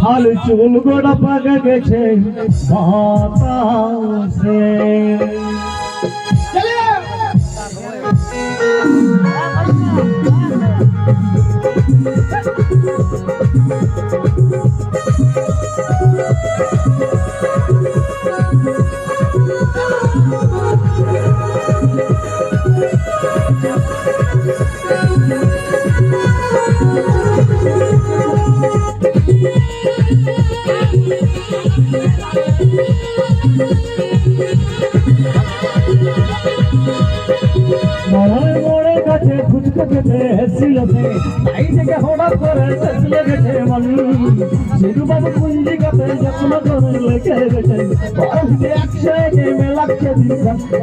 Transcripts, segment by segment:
হাল চুল গোড়া পাকে গেছে বাতাসে মোড়ে কাছে ফুচকা খেতে এসেছিল সে তাই থেকে হঠাৎ করে শেষলে গেছে মন সিধু বাবু পুঞ্জি কাপে যত্ন করে লেখে গেছে বরফ দিয়ে একশো একে মেলাচ্ছে দিন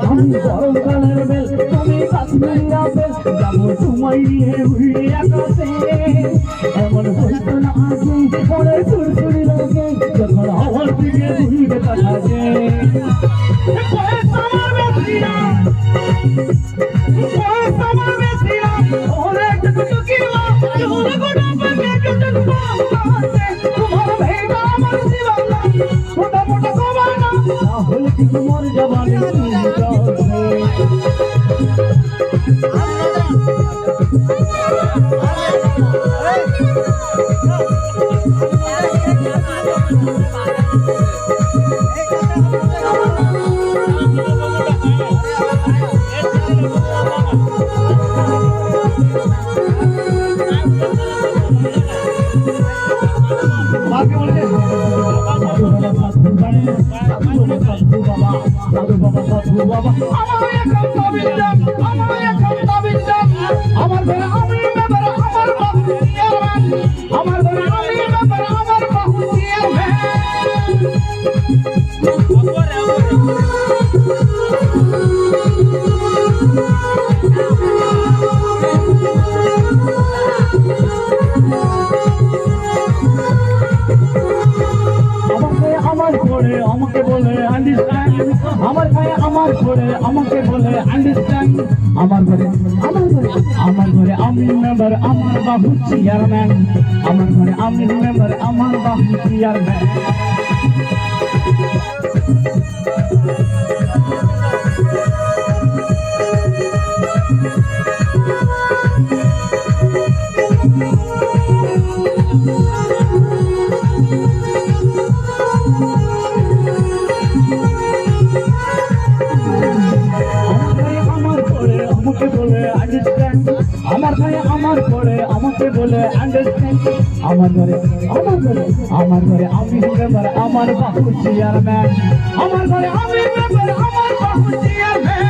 আমি গরমকালের বেল তুমি কাশ্মীরি আপেল যাবো তোমায় নিয়ে উড়ে আকাশে এমন প্রশ্ন না আছে পরে সুরসুরি লাগে যখন আমার দিকে ঘুরবে তাকাছে তোমার জবানে আমাকে বলে আন্ডারস্ট্যান্ড আমার গায়ে আমার ঘরে আমাকে বলে আন্ডারস্ট্যান্ড আমার ঘরে আমি মেম্বার আমার বাবু চেয়ারম্যান আমার ঘরে আমি মেম্বার আমার বাবু চেয়ারম্যান আমার ভাই আমার পরে আমাকে বলে আন্ডারস্ট্যান্ড আমার ঘরে আমি মেম্বার আমার বাবু চেয়ারম্যান আমার ঘরে আমি মেম্বার আমার বাবু চেয়ারম্যান